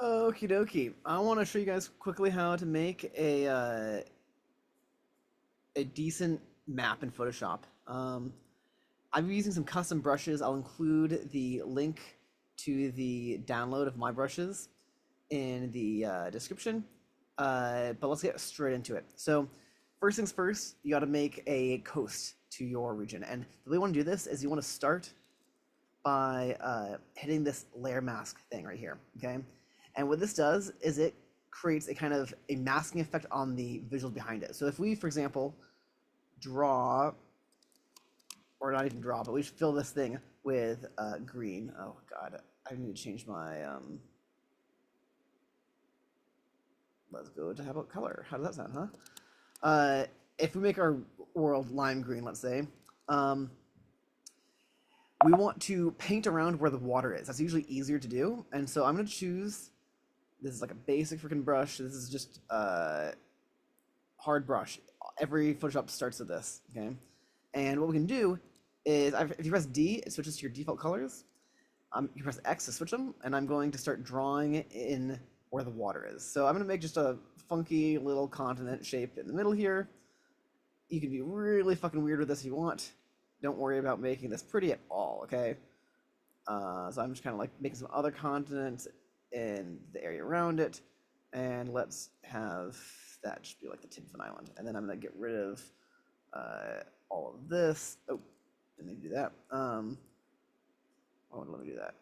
Okie dokie. I want to show you guys quickly how to make a decent map in Photoshop. I'm using some custom brushes. I'll include the link to the download of my brushes in the description. But let's get straight into it. So, first things first, you got to make a coast to your region. And the way you want to do this is you want to start by hitting this layer mask thing right here, okay? And what this does is it creates a kind of a masking effect on the visuals behind it. So if we, for example, draw, or not even draw, but we should fill this thing with green. Oh God, I need to change my, let's go to, how about color? How does that sound, huh? If we make our world lime green, let's say, we want to paint around where the water is. That's usually easier to do. And so I'm going to choose, this is like a basic freaking brush. This is just a hard brush. Every Photoshop starts with this, okay? And what we can do is, if you press D, it switches to your default colors. You press X to switch them, and I'm going to start drawing in where the water is. So I'm going to make just a funky little continent shape in the middle here. You can be really fucking weird with this if you want. Don't worry about making this pretty at all, okay? So I'm just kind of like making some other continents in the area around it, and let's have that just be like the tip of an island. And then I'm gonna get rid of all of this. Oh, didn't need to do that. Oh, let me do that.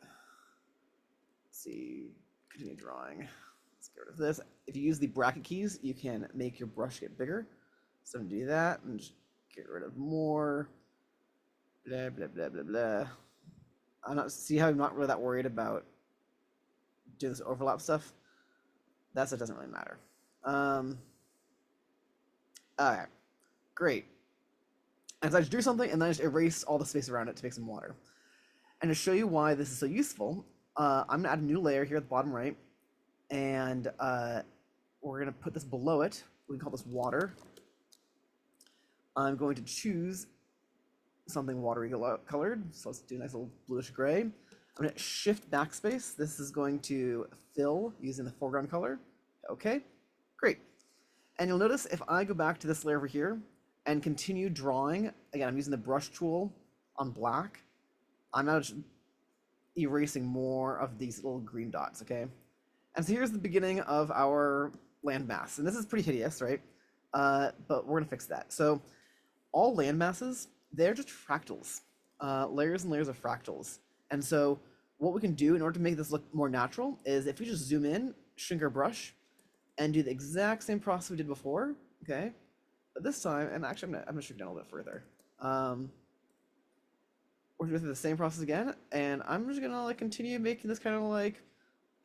Let's see, continue drawing. Let's get rid of this. If you use the bracket keys, you can make your brush get bigger. So I'm gonna do that and just get rid of more. Blah, blah, blah, blah, blah. See how I'm not really that worried about doing this overlap stuff? That stuff doesn't really matter. All right, great. And so I just drew something and then I just erase all the space around it to make some water. And to show you why this is so useful, I'm gonna add a new layer here at the bottom right, and we're gonna put this below it. We can call this water. I'm going to choose something watery colored, so let's do a nice little bluish gray. I'm gonna shift backspace. This is going to fill using the foreground color. Okay, great. And you'll notice if I go back to this layer over here and continue drawing, again, I'm using the brush tool on black. I'm now just erasing more of these little green dots, okay? And so here's the beginning of our landmass. And this is pretty hideous, right? But we're gonna fix that. So all landmasses, they're just fractals, layers and layers of fractals. And so what we can do in order to make this look more natural is if we just zoom in, shrink our brush, and do the exact same process we did before, okay? But this time, and actually I'm gonna shrink down a little bit further. We're gonna go through the same process again, and I'm just gonna like continue making this kind of like,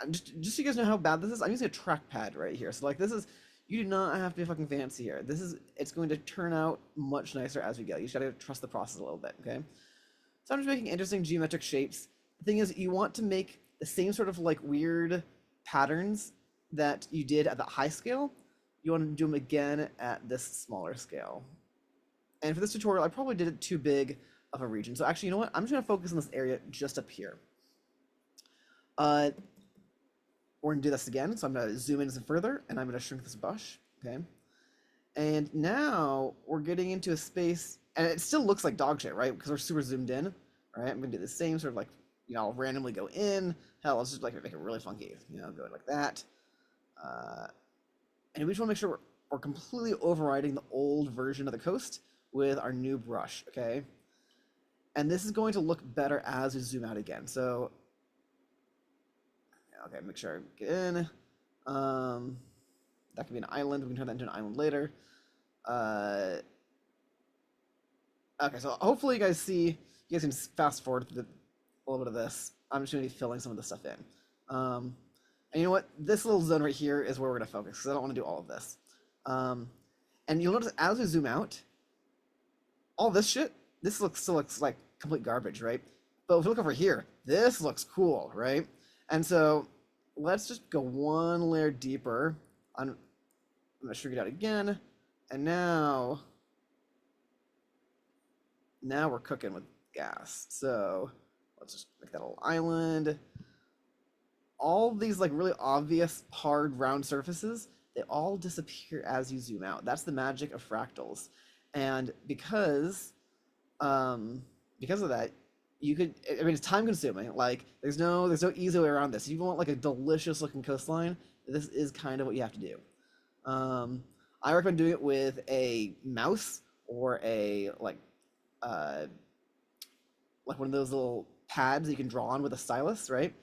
just so you guys know how bad this is, I'm using a trackpad right here. So like this is, you do not have to be fucking fancy here. This is, it's going to turn out much nicer as we go. You just gotta trust the process a little bit, okay? So I'm just making interesting geometric shapes. The thing is, you want to make the same sort of like weird patterns that you did at the high scale. You want to do them again at this smaller scale. And for this tutorial, I probably did it too big of a region. So actually, you know what? I'm just gonna focus on this area just up here. We're gonna do this again. So I'm gonna zoom in some further and I'm gonna shrink this brush, okay? And now we're getting into a space, and it still looks like dog shit, right? Because we're super zoomed in, right? I'm gonna do the same sort of like, you know, I'll randomly go in. Hell, let's just like make it really funky, you know, go like that. And we just wanna make sure we're completely overriding the old version of the coast with our new brush, okay? And this is going to look better as we zoom out again. So, okay, make sure I get in. That could be an island. We can turn that into an island later. Okay, so hopefully you guys see, you guys can fast forward a little bit of this. I'm just going to be filling some of this stuff in. And you know what? This little zone right here is where we're going to focus because I don't want to do all of this. And you'll notice as we zoom out, all this shit, this still looks like complete garbage, right? But if you look over here, this looks cool, right? And so let's just go one layer deeper. I'm gonna shrink it out again, and now we're cooking with gas. So let's just make that a little island. all these like really obvious hard round surfaces, they all disappear as you zoom out. That's the magic of fractals. And um because of that, you could, I mean, it's time consuming. Like there's no easy way around this. If you want like a delicious looking coastline, this is kind of what you have to do. um I recommend doing it with a mouse or a uh like one of those little pads that you can draw on with a stylus, right?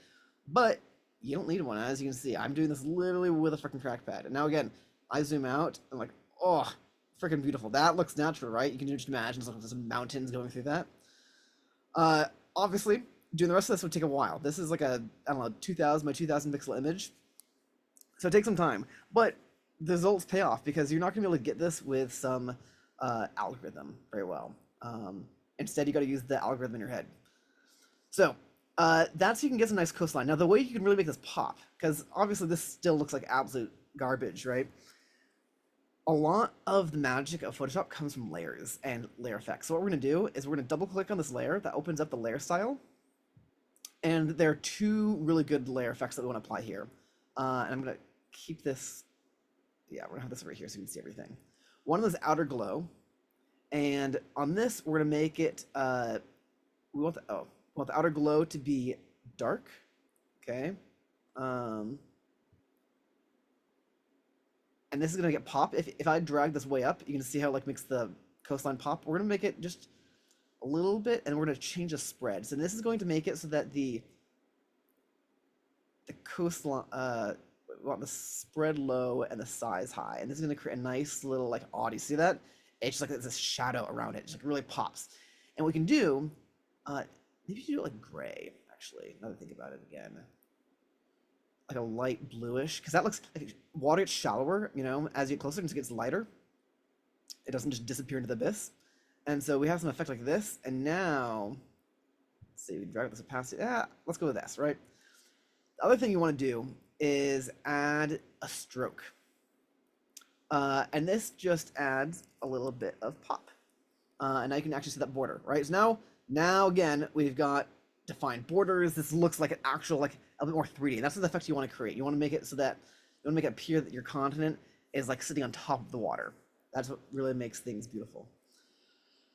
But you don't need one. As you can see, I'm doing this literally with a freaking trackpad. And now again, I zoom out and like, oh, freaking beautiful. That looks natural, right? You can just imagine some mountains going through that. Uh, Obviously, doing the rest of this would take a while. This is like a, I don't know, 2000 by 2000 pixel image. So it takes some time. But the results pay off because you're not going to be able to get this with some algorithm very well. Instead, you got to use the algorithm in your head. So that's how you can get some nice coastline. Now, the way you can really make this pop, because obviously this still looks like absolute garbage, right? A lot of the magic of Photoshop comes from layers and layer effects. So what we're going to do is we're going to double click on this layer that opens up the layer style. And there are two really good layer effects that we want to apply here. And I'm going to keep this, yeah, we're going to have this right here so you can see everything. One of them is outer glow. And on this, we're going to make it, we want the outer glow to be dark, okay? And this is gonna get pop. If I drag this way up, you can see how it like makes the coastline pop. We're gonna make it just a little bit, and we're gonna change the spread. So this is going to make it so that the coastline, we want the spread low and the size high, and this is gonna create a nice little like odd. You see that? It's just like there's this shadow around it. It just like really pops. And what we can do, maybe you do it like gray. Actually, now that I think about it again, like a light bluish, because that looks like water gets shallower, you know, as you get closer, and it gets lighter. It doesn't just disappear into the abyss. And so we have some effect like this, and now, let's see, we drag this opacity. Yeah, let's go with this, right? The other thing you want to do is add a stroke. And this just adds a little bit of pop. And now you can actually see that border, right? So now again, we've got defined borders. This looks like an actual, like a bit more 3D. That's the effect you want to create. You want to make it so that you want to make it appear that your continent is like sitting on top of the water. That's what really makes things beautiful.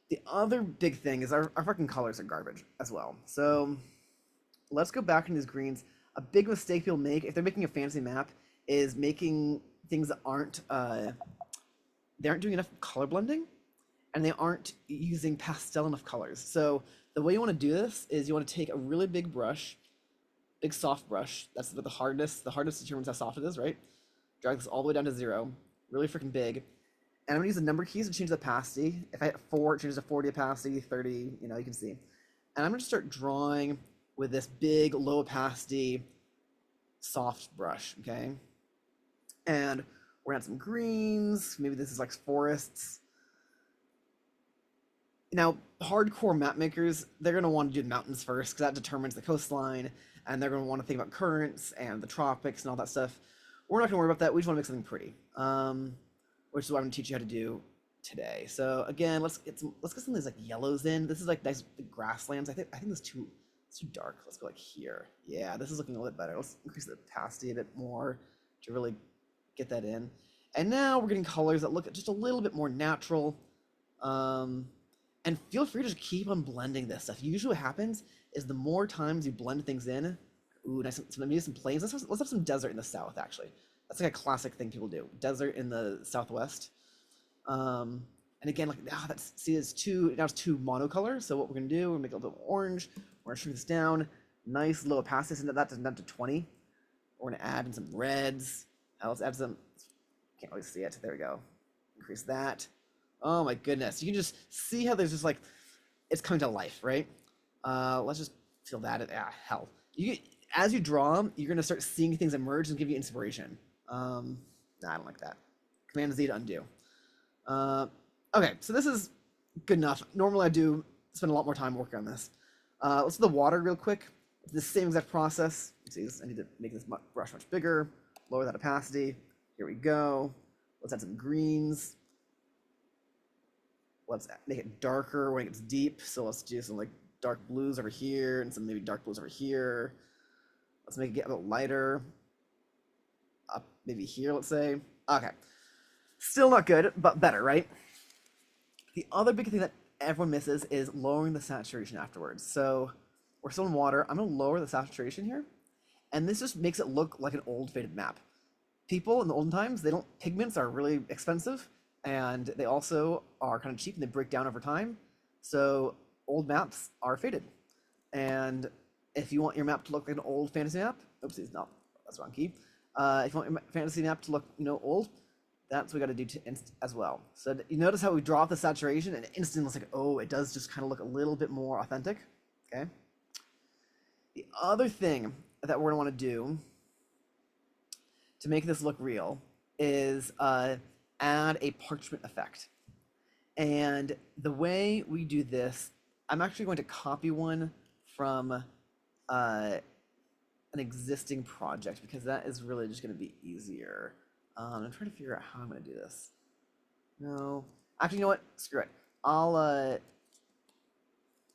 The other big thing is our fucking colors are garbage as well. So let's go back into these greens. A big mistake people make if they're making a fancy map is making things that they aren't doing enough color blending, and they aren't using pastel enough colors. So the way you want to do this is you want to take a really big brush, big soft brush. That's the hardness. The hardness determines how soft it is, right? Drag this all the way down to 0, really freaking big. And I'm gonna use the number keys to change the opacity. If I hit 4, it changes to 40 opacity, 30, you know, you can see. And I'm gonna start drawing with this big, low opacity, soft brush, okay? And we're gonna add some greens. Maybe this is like forests. Now, hardcore map makers, they're going to want to do mountains first because that determines the coastline, and they're going to want to think about currents and the tropics and all that stuff. We're not going to worry about that. We just want to make something pretty, which is what I'm going to teach you how to do today. So again, let's get some of these like yellows in. This is like nice grasslands. I think this is too dark. Let's go like here. Yeah, this is looking a little bit better. Let's increase the opacity a bit more to really get that in. And now we're getting colors that look just a little bit more natural. And feel free to just keep on blending this stuff. Usually what happens is the more times you blend things in, ooh, nice, maybe some plains. Let's have some desert in the south, actually. That's like a classic thing people do. Desert in the southwest. And again, like, see, it's two monocolor. So what we're gonna do, we're gonna make it a little bit orange. We're gonna shrink this down. Nice low opacity, send that down to 20. We're gonna add in some reds. Let's add some, can't really see it. There we go. Increase that. Oh my goodness. You can just see how there's just like, it's coming to life, right? Let's just feel that. Hell. As you draw, you're going to start seeing things emerge and give you inspiration. Nah, I don't like that. Command Z to undo. Okay, so this is good enough. Normally I do spend a lot more time working on this. Let's do the water real quick. It's the same exact process. See, I need to make this brush much bigger, lower that opacity. Here we go. Let's add some greens. Let's make it darker when it gets deep. So let's do some like dark blues over here and some maybe dark blues over here. Let's make it get a little lighter. Up maybe here, let's say. Okay. Still not good, but better, right? The other big thing that everyone misses is lowering the saturation afterwards. So we're still in water. I'm going to lower the saturation here. And this just makes it look like an old faded map. People in the olden times, pigments are really expensive, and they also are kind of cheap and they break down over time. So old maps are faded. And if you want your map to look like an old fantasy map, oopsies, no, that's the wrong key. If you want your fantasy map to look, old, that's what we got to do as well. So you notice how we drop the saturation and instantly it's like, oh, it does just kind of look a little bit more authentic. Okay. The other thing that we're gonna want to do to make this look real is add a parchment effect. And the way we do this, I'm actually going to copy one from an existing project because that is really just going to be easier. I'm trying to figure out how I'm going to do this. No, actually, you know what? Screw it. I'll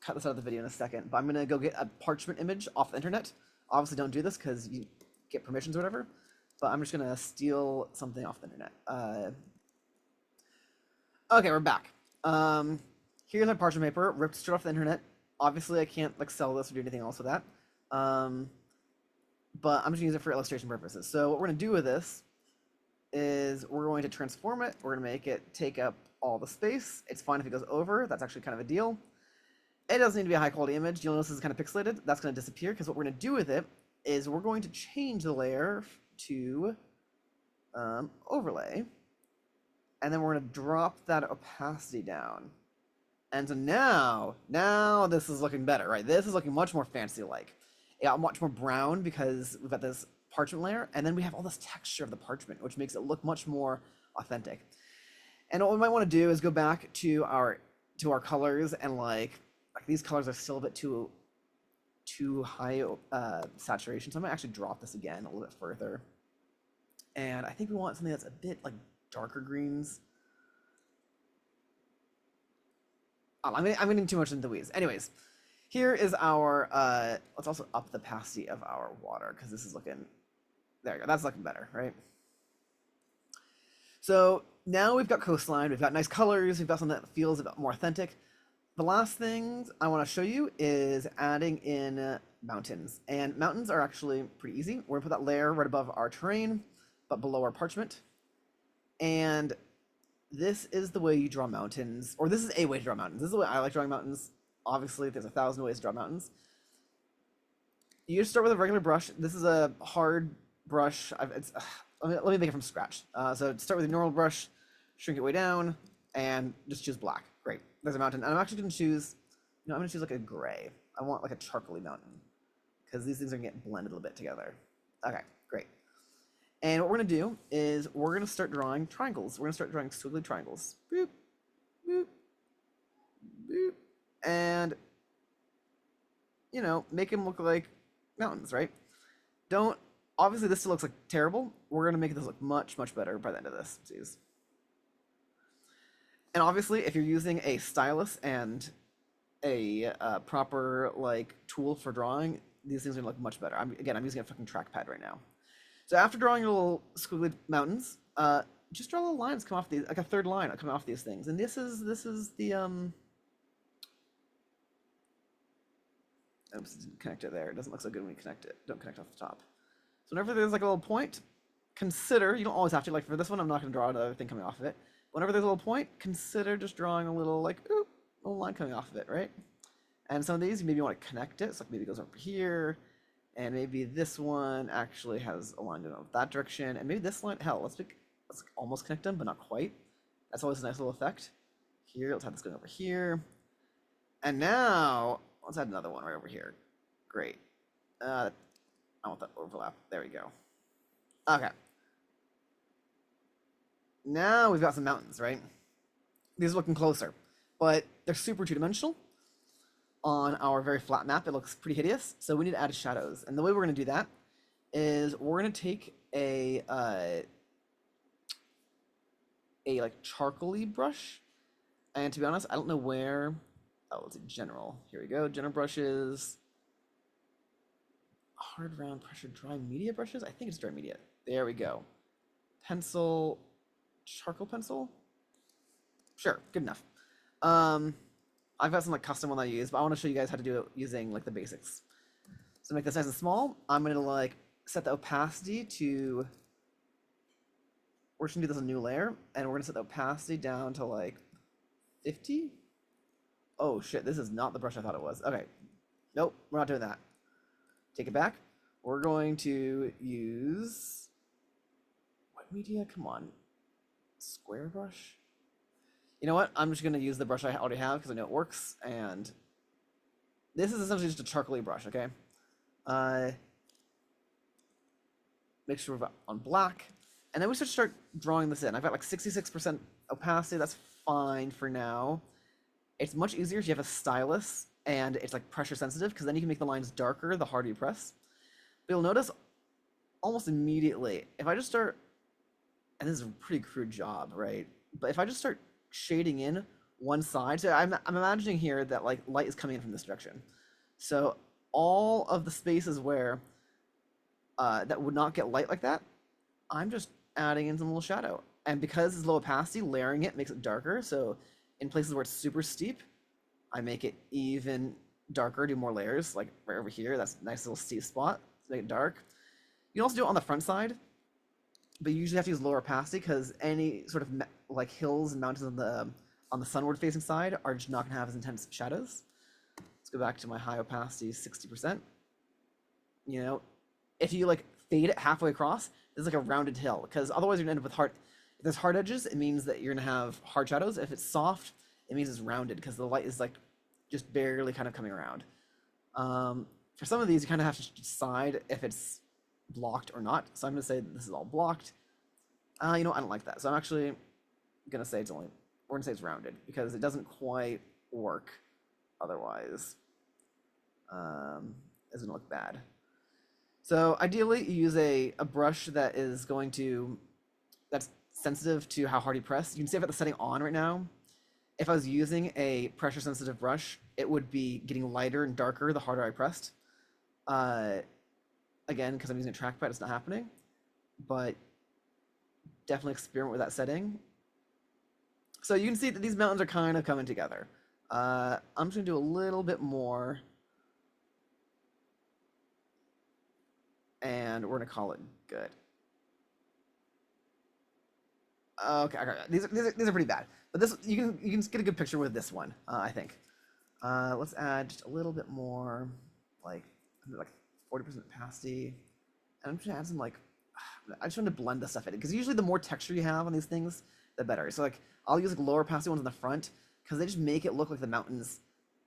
cut this out of the video in a second, but I'm going to go get a parchment image off the internet. Obviously, don't do this because you get permissions or whatever, but I'm just going to steal something off the internet. Okay, we're back. Here's my parchment paper, ripped straight off the internet. Obviously, I can't sell this or do anything else with that. But I'm just gonna use it for illustration purposes. So what we're gonna do with this is we're going to transform it. We're gonna make it take up all the space. It's fine if it goes over. That's actually kind of a deal. It doesn't need to be a high quality image. You'll notice this is kind of pixelated. That's gonna disappear because what we're gonna do with it is we're going to change the layer to overlay. And then we're gonna drop that opacity down. And so now this is looking better, right? This is looking much more fantasy-like. It got much more brown because we've got this parchment layer, and then we have all this texture of the parchment, which makes it look much more authentic. And what we might want to do is go back to our colors, and like these colors are still a bit too high saturation, so I might actually drop this again a little bit further. And I think we want something that's a bit like darker greens. I'm getting too much into the weeds. Anyways, here is our, let's also up the opacity of our water because this is looking, there you go, that's looking better, right? So now we've got coastline, we've got nice colors, we've got something that feels a bit more authentic. The last thing I want to show you is adding in mountains. And mountains are actually pretty easy. We're gonna put that layer right above our terrain, but below our parchment. And this is the way you draw mountains, or this is a way to draw mountains. This is the way I like drawing mountains. Obviously, there's 1,000 ways to draw mountains. You just start with a regular brush. This is a hard brush. Let me make it from scratch. So start with a normal brush, shrink it way down, and just choose black. Great. There's a mountain. And I'm actually going to choose, I'm going to choose like a gray. I want like a charcoaly mountain because these things are going to get blended a little bit together. Okay, great. And what we're going to do is we're going to start drawing triangles. We're going to start drawing squiggly triangles. Boop, boop, boop. And, make them look like mountains, right? Obviously this still looks like terrible. We're going to make this look much, much better by the end of this. Jeez. And obviously if you're using a stylus and a proper tool for drawing, these things are going to look much better. I'm using a fucking trackpad right now. So after drawing your little squiggly mountains, just draw little lines come off these, like a third line coming off these things. And this is the oops, didn't connect it there. It doesn't look so good when you connect it. Don't connect off the top. So whenever there's a little point, consider, you don't always have to, for this one, I'm not going to draw another thing coming off of it. Whenever there's a little point, consider just drawing a little, little line coming off of it, right? And some of these, you maybe want to connect it. So maybe it goes over here. And maybe this one actually has a line going over that direction. And maybe this line, hell, let's almost connect them, but not quite. That's always a nice little effect. Here, let's have this going over here. And now, let's add another one right over here. Great. I want that overlap. There we go. Okay. Now we've got some mountains, right? These are looking closer, but they're super two-dimensional. On our very flat map, it looks pretty hideous, so we need to add shadows. And the way we're going to do that is we're going to take a charcoaly brush, and to be honest, I don't know where. Oh, let's see, general. Here we go, general brushes. hard round pressure dry media brushes. I think it's dry media. There we go. Pencil, charcoal pencil. Sure, good enough. I've got some like custom one that I use, but I want to show you guys how to do it using like the basics. So to make this nice and small, I'm gonna like set the opacity to. We're just gonna do this a new layer, and we're gonna set the opacity down to like 50. Oh shit, this is not the brush I thought it was. Okay, nope, we're not doing that. Take it back. We're going to use what media? Come on, square brush. You know what? I'm just gonna use the brush I already have because I know it works, and this is essentially just a charcoaly brush. Okay. Make sure we're on black, and then we should start drawing this in. I've got like 66% opacity. That's fine for now. It's much easier if you have a stylus and it's like pressure sensitive, because then you can make the lines darker the harder you press. But you'll notice almost immediately, if I just start, and this is a pretty crude job, right? But if I just start shading in one side, so I'm imagining here that like light is coming in from this direction. So all of the spaces where that would not get light like that, I'm just adding in some little shadow. And because it's low opacity, layering it makes it darker. So in places where it's super steep, I make it even darker, do more layers, like right over here. That's a nice little steep spot to make it dark. You can also do it on the front side, but you usually have to use lower opacity because any sort of like hills and mountains on the sunward facing side are just not gonna have as intense shadows. Let's go back to my high opacity, 60%. You know, if you like fade it halfway across, it's like a rounded hill, because otherwise you're gonna end up with hard. If there's hard edges, it means that you're gonna have hard shadows. If it's soft, it means it's rounded because the light is like just barely kind of coming around. For some of these, you kind of have to decide if it's blocked or not. So I'm gonna say this is all blocked. You know, I don't like that. So I'm actually gonna say we're gonna say it's rounded because it doesn't quite work otherwise. It doesn't look bad. So ideally, you use a brush that is that's sensitive to how hard you press. You can see I've got the setting on right now. If I was using a pressure sensitive brush, it would be getting lighter and darker the harder I pressed. Again, because I'm using a trackpad, it's not happening. But definitely experiment with that setting. So you can see that these mountains are kind of coming together. I'm just gonna do a little bit more. And we're gonna call it good. Okay, these are pretty bad, but this you can get a good picture with this one, I think. Let's add just a little bit more, like 40% opacity, and I'm just gonna add some like I just want to blend the stuff in because usually the more texture you have on these things, the better. So like I'll use like lower opacity ones in the front because they just make it look like the mountains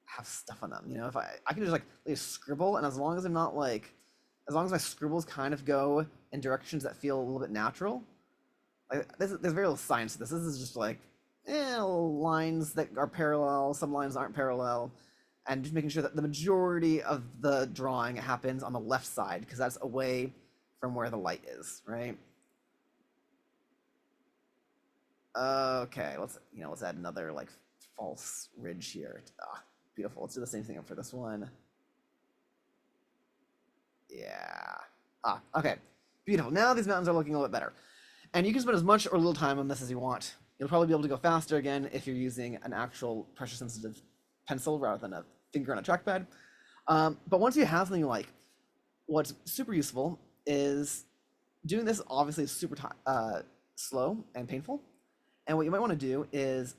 have stuff on them. You know, if I can just like scribble, and as long as I'm not like as long as my scribbles kind of go in directions that feel a little bit natural, like there's very little science to this. This is just like lines that are parallel, some lines aren't parallel, and just making sure that the majority of the drawing happens on the left side because that's away from where the light is, right? Okay, let's add another like false ridge here. Beautiful. Let's do the same thing for this one. Yeah. Okay. Beautiful. Now these mountains are looking a little bit better. And you can spend as much or little time on this as you want. You'll probably be able to go faster again if you're using an actual pressure-sensitive pencil rather than a finger on a trackpad. But once you have something you like, what's super useful is doing this obviously is super slow and painful. And what you might want to do is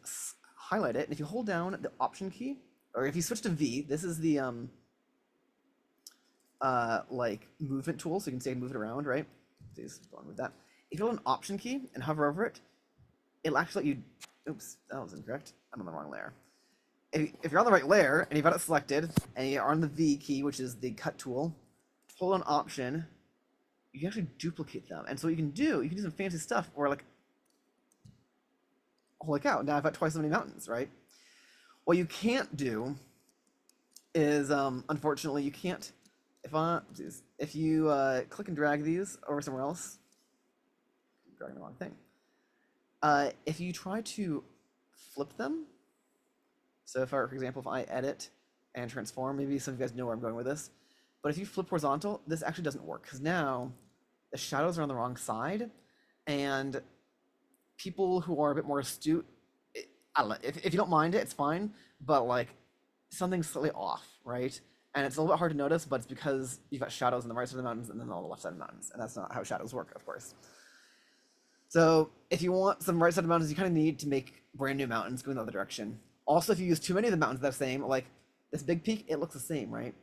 highlight it. And if you hold down the Option key, or if you switch to V, this is the like movement tool, so you can say move it around, right? So just go on with that. If you hold an Option key and hover over it, it'll actually let you. Oops, that was incorrect. I'm on the wrong layer. If you're on the right layer and you've got it selected and you're on the V key, which is the cut tool, hold on Option. You can actually duplicate them, and so what you can do some fancy stuff where like, holy cow! Now I've got twice as many mountains, right? What you can't do is, unfortunately, you can't. If you click and drag these over somewhere else, I'm dragging the wrong thing. If you try to flip them, so for example, if I edit and transform, maybe some of you guys know where I'm going with this. But if you flip horizontal, this actually doesn't work because now the shadows are on the wrong side, and people who are a bit more astute, I don't know, if you don't mind it, it's fine, but like something's slightly off, right? And it's a little bit hard to notice, but it's because you've got shadows on the right side of the mountains and then on the left side of the mountains, and that's not how shadows work, of course. So if you want some right side of the mountains, you kind of need to make brand new mountains going the other direction. Also, if you use too many of the mountains that are the same, like this big peak, it looks the same, right?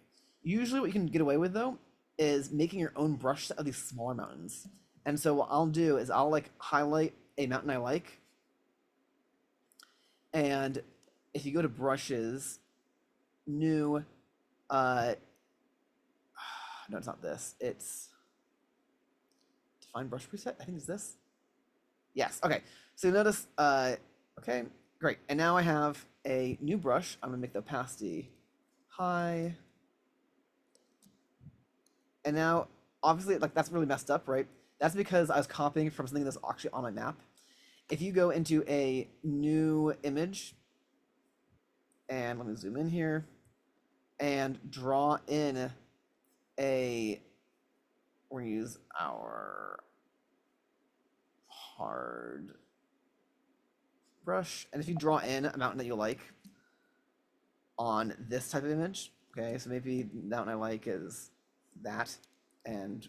Usually what you can get away with though is making your own brush set of these smaller mountains. And so what I'll do is I'll like highlight a mountain I like. And if you go to brushes, new, no, it's not this. It's define brush preset. I think it's this. Yes. Okay. So you notice, okay, great. And now I have a new brush. I'm gonna make the opacity high. And now, obviously, like that's really messed up, right? That's because I was copying from something that's actually on my map. If you go into a new image, and let me zoom in here, and draw in a, we're gonna use our hard brush, and if you draw in a mountain that you like on this type of image, okay, so maybe the mountain I like is that, and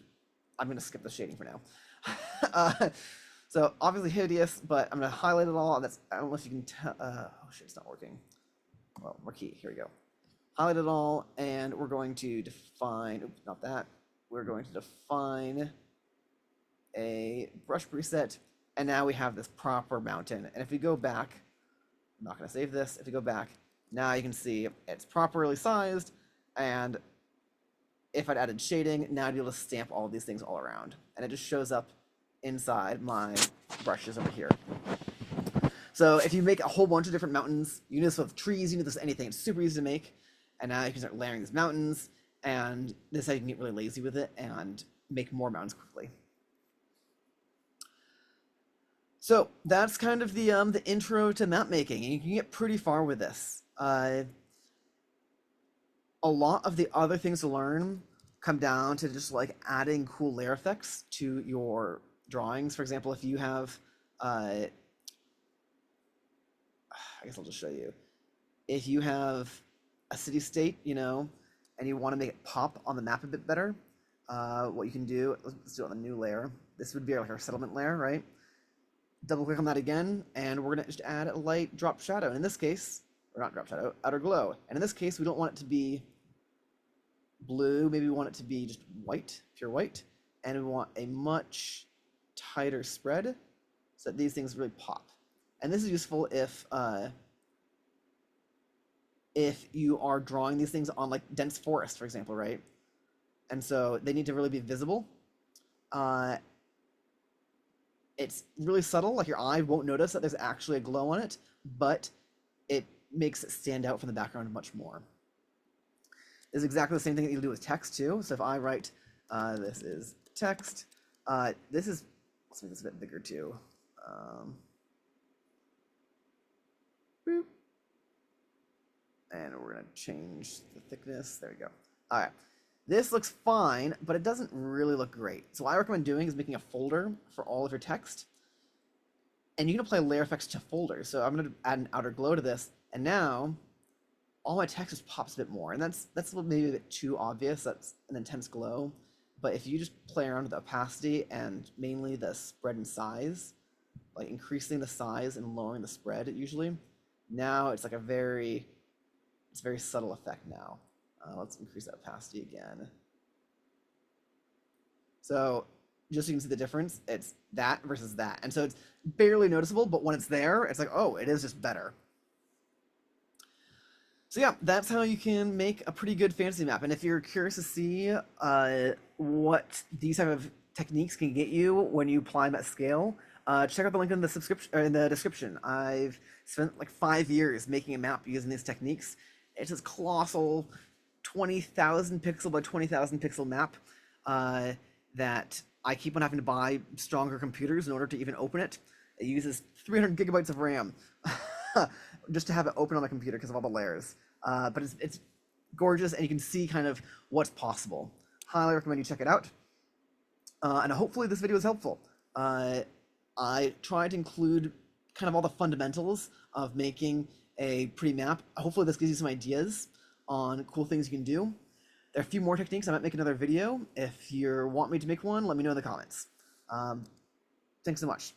I'm gonna skip the shading for now. So obviously hideous, but I'm gonna highlight it all. That's, I don't know if you can tell. Oh shit, it's not working. Well, marquee. Here we go. Highlight it all, and we're going to define. Oops, not that. We're going to define a brush preset, and now we have this proper mountain. And if we go back, I'm not gonna save this. If we go back, now you can see it's properly sized, and if I'd added shading, now I'd be able to stamp all of these things all around. And it just shows up inside my brushes over here. So if you make a whole bunch of different mountains, you can do this with trees, you can do this with anything, it's super easy to make. And now you can start layering these mountains, and this is how you can get really lazy with it and make more mountains quickly. So that's kind of the intro to map making, and you can get pretty far with this. A lot of the other things to learn come down to just like adding cool layer effects to your drawings. For example, if you have, I guess I'll just show you. If you have a city-state, you know, and you want to make it pop on the map a bit better, what you can do, let's do it on the new layer. This would be like our settlement layer, right? Double click on that again, and we're gonna just add a light drop shadow. And in this case, or not drop shadow, outer glow. And in this case, we don't want it to be blue, maybe we want it to be just white, pure white. And we want a much tighter spread so that these things really pop. And this is useful if you are drawing these things on like dense forest, for example, right? And so they need to really be visible. It's really subtle, like your eye won't notice that there's actually a glow on it, but it makes it stand out from the background much more. This is exactly the same thing that you do with text too. So if I write, this is text, this is, let's make this a bit bigger too. Boop. And we're gonna change the thickness, there we go. All right, this looks fine, but it doesn't really look great. So what I recommend doing is making a folder for all of your text, and you can apply layer effects to folders. So I'm gonna add an outer glow to this, and now all my text just pops a bit more, and that's maybe a bit too obvious. That's an intense glow, but if you just play around with the opacity and mainly the spread and size, like increasing the size and lowering the spread usually, now it's like a very subtle effect now. Let's increase that opacity again. So just so you can see the difference, it's that versus that. And so it's barely noticeable, but when it's there, it's like, oh, it is just better. So yeah, that's how you can make a pretty good fantasy map. And if you're curious to see what these type of techniques can get you when you apply them at scale, check out the link in the description. I've spent like 5 years making a map using these techniques. It's this colossal 20,000 pixel by 20,000 pixel map that I keep on having to buy stronger computers in order to even open it. It uses 300 gigabytes of RAM just to have it open on my computer because of all the layers. But it's gorgeous, and you can see kind of what's possible. Highly recommend you check it out. And hopefully this video was helpful. I tried to include kind of all the fundamentals of making a pretty map. Hopefully this gives you some ideas on cool things you can do. There are a few more techniques. I might make another video. If you want me to make one, let me know in the comments. Thanks so much.